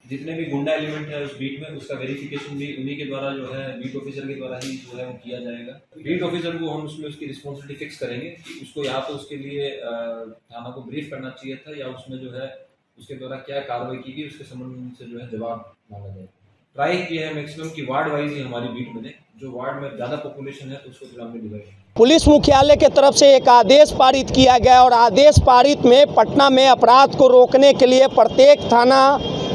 जितने भी गुंडा एलिमेंट है उस बीट में, उसका वेरिफिकेशन भी उन्हीं के द्वारा जो है, बीट ऑफिसर के द्वारा ही जो है वो किया जाएगा। बीट ऑफिसर को हम उसमें उसकी रिस्पॉन्सिबिलिटी फिक्स करेंगे कि उसको या तो उसके लिए थाना को ब्रीफ करना चाहिए था, या उसमें जो है उसके द्वारा क्या कार्रवाई की गई उसके संबंध से जो है जवाब मांगा जाए। ट्राई किया है मैक्सिमम कि वार्ड वाइज ही हमारी बीट बने, जो वार्ड में ज़्यादा पॉपुलेशन है तो उसको ग्राम में डिवाइड। पुलिस मुख्यालय के तरफ से एक आदेश पारित किया गया और आदेश पारित में पटना में अपराध को रोकने के लिए प्रत्येक थाना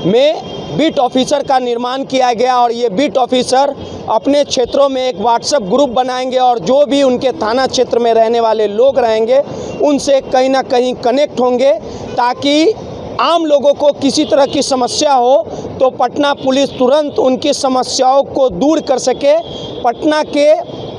में बीट ऑफिसर का निर्माण किया गया और ये बीट ऑफिसर अपने क्षेत्रों में एक व्हाट्सएप ग्रुप बनाएंगे और जो भी उनके थाना क्षेत्र में रहने वाले लोग रहेंगे उनसे कहीं ना कहीं कनेक्ट होंगे, ताकि आम लोगों को किसी तरह की समस्या हो तो पटना पुलिस तुरंत उनकी समस्याओं को दूर कर सके। पटना के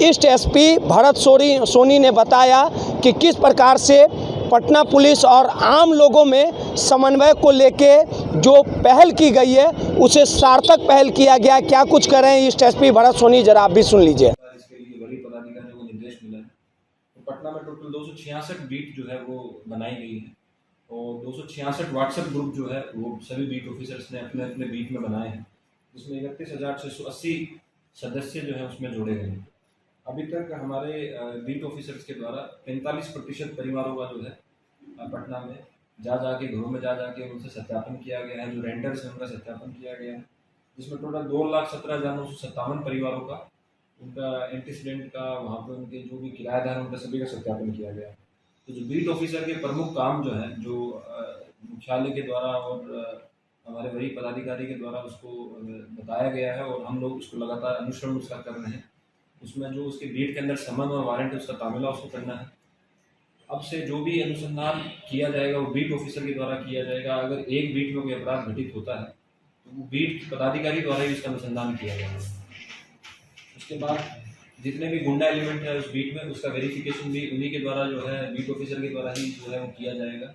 ईस्ट एसपी भरत सोनी ने बताया कि किस प्रकार से पटना पुलिस और आम लोगों में समन्वय को लेके जो पहल की गई है उसे सार्थक पहल किया गया। क्या कुछ कर रहे हैं ईस्ट एसपी भरत सोनी, जरा आप भी सुन लीजिए। इसके लिए बड़ी पदाधिकारियों को निर्देश मिला है। तो पटना में टोटल 266 बीट जो है वो बनाई गई है और 266 व्हाट्सएप ग्रुप जो है वो सभी बीट ऑफिसर्स ने अपने अपने बीट में बनाए हैं, जिसमें 31,680 सदस्य जो है उसमें जोड़े गए हैं। अभी तक हमारे बीट ऑफिसर्स के द्वारा 45% परिवारों का जो है पटना में जाके घरों में जाके उनसे सत्यापन किया गया है। जो रेंटर्स हैं उनका सत्यापन किया गया है, जिसमें टोटल 2,17,957 परिवारों का उनका एंटीसीडेंट का वहाँ पर उनके जो भी किराएदार हैं उनका सभी का सत्यापन किया गया है। तो जो बीट ऑफिसर के प्रमुख काम जो है, जो मुख्यालय के द्वारा और हमारे वही पदाधिकारी के द्वारा उसको बताया गया है और हम लोग उसको लगातार अनुसरण उसका कर रहे हैं। उसमें जो उसके बीट के अंदर समन और वारंट उसका तामीला उसको करना है। अब से जो भी अनुसंधान किया जाएगा वो बीट ऑफिसर के द्वारा किया जाएगा। अगर एक बीट में कोई अपराध घटित होता है तो वो बीट पदाधिकारी द्वारा ही उसका अनुसंधान किया जाएगा। उसके बाद जितने भी गुंडा एलिमेंट है उस बीट में, उसका वेरिफिकेशन भी उन्हीं के द्वारा जो है, बीट ऑफिसर के द्वारा ही जो है वो किया जाएगा।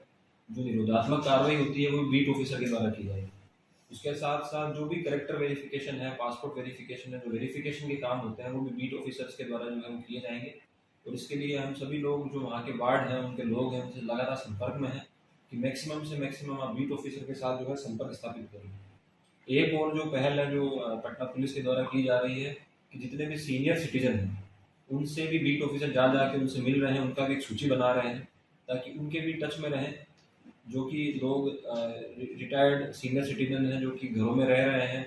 जो निरोधात्मक कार्रवाई होती है वो बीट ऑफिसर के द्वारा की जाएगी। उसके साथ साथ जो भी करेक्टर वेरिफिकेशन है, पासपोर्ट वेरिफिकेशन है, जो वेरिफिकेशन के काम होते हैं वो भी बीट ऑफिसर्स के द्वारा जो है वो किए जाएंगे। और इसके लिए हम सभी लोग जो वहाँ के वार्ड हैं, उनके लोग हैं, उनसे लगातार संपर्क में हैं कि मैक्सिमम से मैक्सिमम आप बीट ऑफिसर के साथ जो है संपर्क स्थापित करेंगे। एक और जो पहल है जो पटना पुलिस के द्वारा की जा रही है कि जितने भी सीनियर सिटीजन हैं उनसे भी बीट ऑफिसर जाके उनसे मिल रहे हैं, उनका भी एक सूची बना रहे हैं ताकि उनके भी टच में रहें। जो कि लोग रिटायर्ड सीनियर सिटीजन हैं जो कि घरों में रह रहे हैं,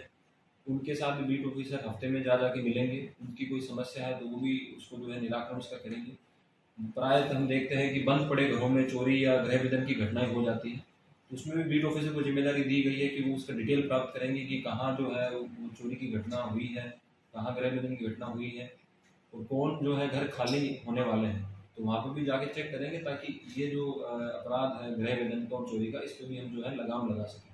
उनके साथ भी बीट ऑफिसर हफ्ते में जाके मिलेंगे। उनकी कोई समस्या है तो वो भी उसको जो है निराकरण उसका करेंगे। प्रायः हम देखते हैं कि बंद पड़े घरों में चोरी या गृह विदन की घटनाएं हो जाती हैं, तो उसमें भी बीट ऑफिसर को जिम्मेदारी दी गई है कि वो उसका डिटेल प्राप्त करेंगे कि कहाँ जो है वो चोरी की घटना हुई है, कहाँ गृह विदन की घटना हुई है और कौन जो है घर खाली होने वाले हैं। तो वहाँ पर भी जाके चेक करेंगे ताकि ये जो अपराध है गृह विदन का और चोरी का, इस पर भी हम जो है लगाम लगा सकें।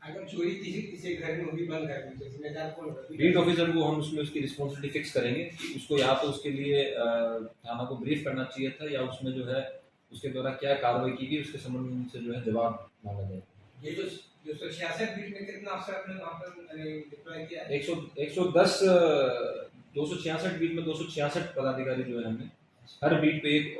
अगर चोरी किसी घर में होगी बंद कर दी, जिम्मेदार कौन होगा? बीट ऑफिसर को हम उसमें उसकी रिस्पॉन्सिबिलिटी फिक्स करेंगे कि उसको या तो उसके लिए थाना को ब्रीफ करना चाहिए था, या उसमें जो है उसके द्वारा क्या कार्रवाई की गई उसके संबंध से जो है जवाब मांगा जाए। ये जो 266 बीट में कितना अफसर आपने वहाँ पर डिप्लॉय किया? 110 266 बीट में 266 पदाधिकारी जो है हमने, हर बीट पे एक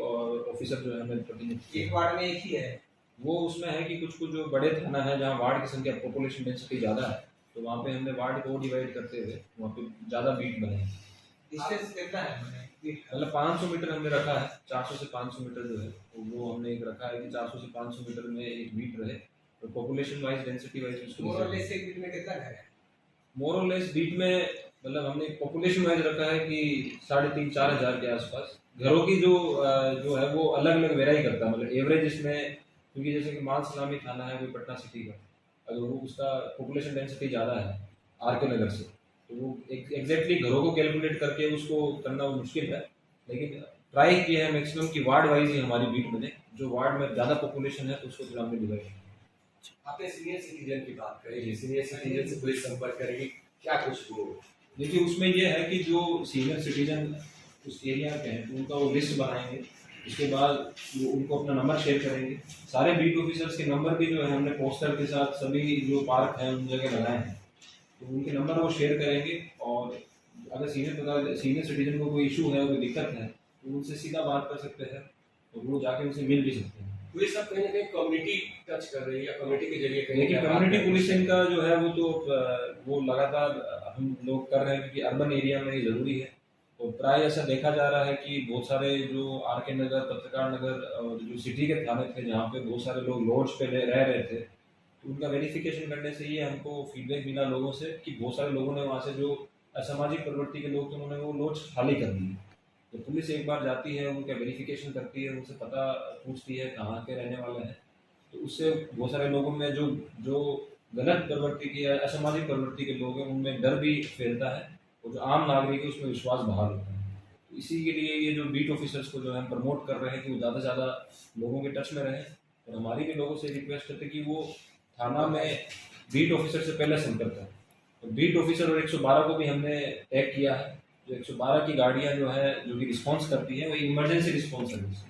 ऑफिसर जो है हमें प्रतिनिधित्व। एक वार्ड में एक ही है वो उसमें है कि कुछ जो बड़े थाना है जहाँ वार्ड की संख्या पॉपुलेशन डेंसिटी ज़्यादा है, तो वहाँ पे हमने वार्ड को डिवाइड करते हुए वहाँ पे ज़्यादा बीट बने हैं। डिस्टेंस कितना है मतलब 500 मीटर हमने रखा है, 400 से 500 मीटर जो है वो हमने एक रखा है कि 400 से 500 मीटर में एक बीट रहे और पॉपुलेशन वाइज डेंसिटी वाइज उसको मोर और लेस एक बीट में कितना घर है? मोर और लेस बीट में मतलब हमने पॉपुलेशन वाइज रखा है कि 3,500-4 हज़ार के आसपास। घरों की जो है वो अलग अलग वेराई करता है, मतलब एवरेज इसमें, क्योंकि जैसे कि मान सलामी थाना है कोई पटना सिटी का, अगर वो उसका पॉपुलेशन डेंसिटी ज़्यादा है आर के नगर से, तो वो एग्जैक्टली घरों को कैलकुलेट करके उसको करना वो मुश्किल है। लेकिन ट्राई किया है मैक्सिमम कि वार्ड वाइज ही हमारी बीट बने, जो वार्ड में ज़्यादा पॉपुलेशन है तो उसको ग्राम में डिवाइड। आपने सीनियर सिटीजन की बात करेगी, सीनियर सिटीजन से पुलिस संपर्क करेगी, क्या कुछ वो? देखिए उसमें ये है कि जो सीनियर सिटीजन उस एरिया के हैं तो उनका वो लिस्ट बनाएंगे, उसके बाद वो उनको अपना नंबर शेयर करेंगे। सारे बीट ऑफिसर्स के नंबर भी जो है हमने पोस्टर के साथ सभी जो पार्क हैं उन जगह लगाए हैं, तो उनके नंबर वो शेयर करेंगे। और अगर सीनियर सिटीजन को कोई इशू है, कोई दिक्कत है तो उनसे सीधा बात कर सकते हैं और वो जाके उनसे मिल भी सकते हैं। तो ये सब कहीं ना कहीं कम्युनिटी टच कर रही है या कम्युनिटी के जरिए कहीं लेकिन कम्युनिटी पुलिसिंग का जो है वो लगातार हम लोग कर रहे हैं, क्योंकि अर्बन एरिया में ये ज़रूरी है। तो प्राय ऐसा देखा जा रहा है कि बहुत सारे जो आर के नगर, पत्रकार नगर और जो सिटी के थाने थे जहाँ पे बहुत सारे लोग लॉज पे रह रहे थे, तो उनका वेरिफिकेशन करने से ये हमको फीडबैक मिला लोगों से कि बहुत सारे लोगों ने वहाँ से जो असामाजिक प्रवृत्ति के लोग थे उन्होंने वो लॉज खाली कर दिए। तो पुलिस एक बार जाती है, उनका वेरिफिकेशन करती है, उनसे पता पूछती है कहाँ के रहने वाले हैं, तो उससे बहुत सारे लोगों में जो गलत प्रवृत्ति की या असामाजिक प्रवृत्ति के लोग हैं उनमें डर भी फैलता है और जो आम नागरिक है उसमें विश्वास बहाल होता है। तो इसी के लिए ये जो बीट ऑफिसर्स को जो हम प्रमोट कर रहे हैं कि वो ज़्यादा से ज़्यादा लोगों के टच में रहें, और हमारी भी लोगों से रिक्वेस्ट करते कि वो थाना में बीट ऑफिसर से पहले संपर्क करें। तो बीट ऑफिसर और 112 को भी हमने टैग किया है। जो 112 की गाड़ियाँ जो है जो कि रिस्पॉन्स करती है वो इमरजेंसी रिस्पॉन्स सर्विस है,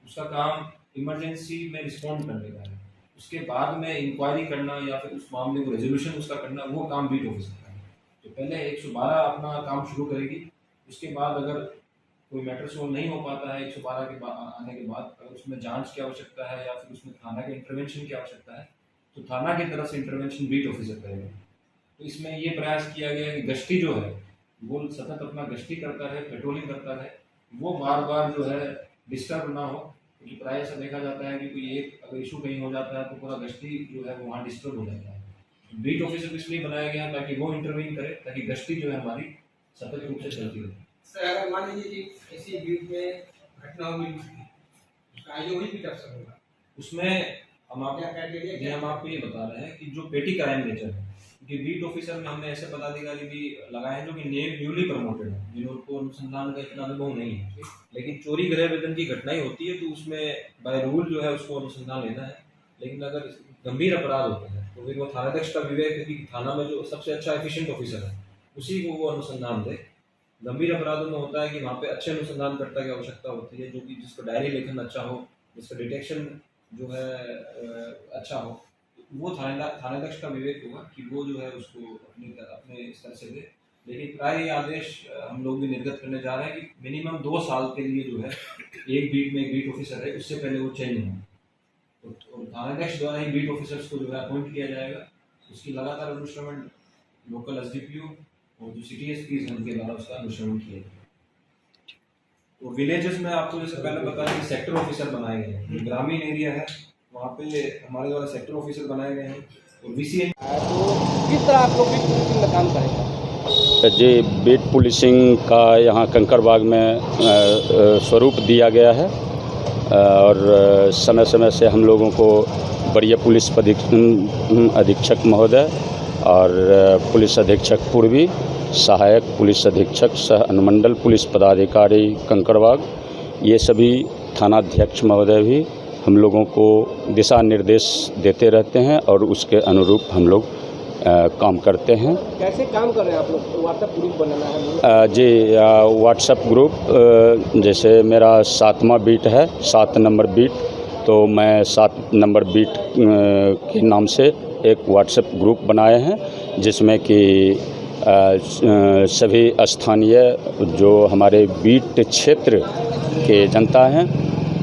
उसका काम इमरजेंसी में रिस्पॉन्ड करने का है। उसके बाद में इंक्वायरी करना या फिर उस मामले को रेजोल्यूशन उसका करना, वो काम बीट ऑफिसर का है। तो पहले 112 अपना काम शुरू करेगी, उसके बाद अगर कोई मैटर सोल्व नहीं हो पाता है 112 के आने के बाद, अगर उसमें जांच की आवश्यकता है या फिर उसमें थाना के इंटरवेंशन की आवश्यकता है तो थाना की तरफ से इंटरवेंशन बीट ऑफिसर करेगा। तो इसमें ये प्रयास किया गया है कि गश्ती जो है वो सतत अपना गश्ती करता रहे, पेट्रोलिंग करता रहे, वो बार बार जो है डिस्टर्ब ना हो, क्योंकि प्राय ऐसा देखा जाता है कि कोई एक अगर इशू कहीं हो जाता है तो पूरा गश्ती जो है वो वहाँ डिस्टर्ब हो जाता है। बीट ऑफिसर इसलिए बनाया गया ताकि वो इंटरवीन करे, ताकि गश्ती जो है हमारी सतत रूप से चलती रहे। सर अगर मान लीजिए कि किसी बीट में घटना हुई उसका आयोग ही बीट अफसर होगा, उसमें हम आपको ये बता रहे हैं कि जो पेटी क्राइम नेचर है, कि बीट ऑफिसर में हमने ऐसे पदाधिकारी भी लगाए हैं जो कि न्यूली प्रमोटेड है, जिनको अनुसंधान का इतना अनुभव नहीं है, लेकिन चोरी गृह वेतन की घटनाएं होती है तो उसमें बाय रूल जो है उसको अनुसंधान लेना है। लेकिन अगर गंभीर अपराध होता है तो फिर वो थानाध्यक्ष का विवेक है कि थाना में जो सबसे अच्छा एफिशिएंट ऑफिसर है उसी को वो अनुसंधान दे। गंभीर अपराधों में होता है कि वहाँ पे अच्छे अनुसंधानकर्ता की आवश्यकता होती है, जो कि जिसका डायरी लेखन अच्छा हो, जिसका डिटेक्शन जो है अच्छा हो, वो थानाध्यक्ष का विवेक होगा कि वो जो है उसको अपने स्तर से दे। लेकिन प्राय ये आदेश हम लोग भी निर्गत करने जा रहे हैं कि मिनिमम 2 साल के लिए जो है एक बीट में एक बीट ऑफिसर है, उससे पहले वो चेंज नहीं हो, तो थानाध्यक्ष द्वारा ही बीट ऑफिसर्स को जो है अपॉइंट किया जाएगा। उसकी लगातार अनुश्रवण लोकल SDPO और जो सिटी SPs हैं उनके द्वारा उसका अनुश्रवण किया जाएगा। तो विलेजेस में आपको जैसे पहले बता दें सेक्टर ऑफिसर बनाए गए हैं, ग्रामीण एरिया है वहाँ पे हमारे द्वारा सेक्टर ऑफिसर बनाए गए हैं और VCN। तो किस तरह आप लोग बीट पुलिसिंग का काम करेंगे? जी, बीट पुलिसिंग का यहाँ कंकड़बाग में स्वरूप दिया गया है और समय समय से हम लोगों को वरीय पुलिस अधीक्षक महोदय और पुलिस अधीक्षक पूर्वी, सहायक पुलिस अधीक्षक सह अनुमंडल पुलिस पदाधिकारी कंकड़बाग, ये सभी थानाध्यक्ष महोदय भी हम लोगों को दिशा निर्देश देते रहते हैं और उसके अनुरूप हम लोग काम करते हैं। कैसे काम कर रहे हैं आप लोग? व्हाट्सएप ग्रुप बनाना है? जी, व्हाट्सएप ग्रुप जैसे मेरा 7वां बीट है, 7 नंबर बीट, तो मैं 7 नंबर बीट के नाम से एक व्हाट्सएप ग्रुप बनाए हैं जिसमें कि सभी स्थानीय जो हमारे बीट क्षेत्र के जनता हैं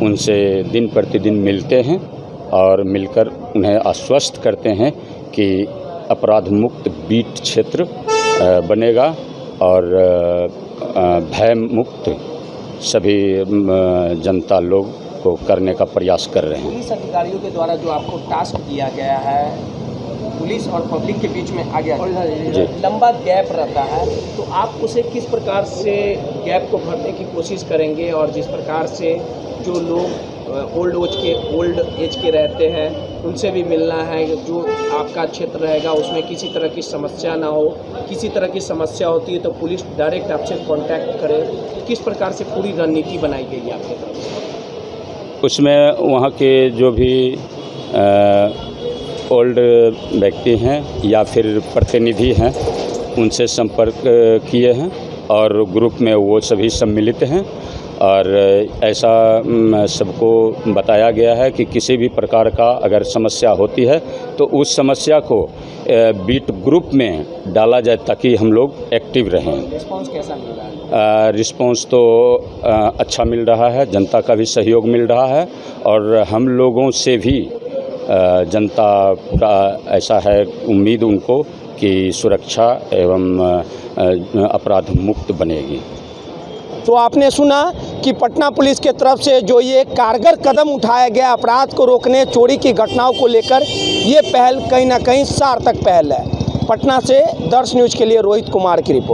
उनसे दिन प्रतिदिन मिलते हैं और मिलकर उन्हें आश्वस्त करते हैं कि अपराध मुक्त बीट क्षेत्र बनेगा और भय मुक्त सभी जनता लोग को करने का प्रयास कर रहे हैं। पुलिस अधिकारियों के द्वारा जो आपको टास्क दिया गया है, पुलिस और पब्लिक के बीच में आ गया लंबा गैप रहता है, तो आप उसे किस प्रकार से गैप को भरने की कोशिश करेंगे? और जिस प्रकार से जो लोग ओल्ड एज के रहते हैं उनसे भी मिलना है, जो आपका क्षेत्र रहेगा उसमें किसी तरह की समस्या ना हो, किसी तरह की समस्या होती है तो पुलिस डायरेक्ट आपसे कांटेक्ट करे, किस प्रकार से पूरी रणनीति बनाई गई है आपकी तरफ से? उसमें वहाँ के जो भी ओल्ड व्यक्ति हैं या फिर प्रतिनिधि हैं उनसे संपर्क किए हैं और ग्रुप में वो सभी सम्मिलित हैं और ऐसा सबको बताया गया है कि किसी भी प्रकार का अगर समस्या होती है तो उस समस्या को बीट ग्रुप में डाला जाए ताकि हम लोग एक्टिव रहें। रिस्पांस कैसा मिल रहा है? रिस्पांस तो अच्छा मिल रहा है, जनता का भी सहयोग मिल रहा है और हम लोगों से भी जनता पूरा ऐसा है उम्मीद उनको कि सुरक्षा एवं अपराध मुक्त बनेगी। तो आपने सुना कि पटना पुलिस के तरफ से जो ये कारगर कदम उठाया गया अपराध को रोकने, चोरी की घटनाओं को लेकर, ये पहल कहीं ना कहीं सार्थक पहल है। पटना से दर्श न्यूज़ के लिए रोहित कुमार की रिपोर्ट।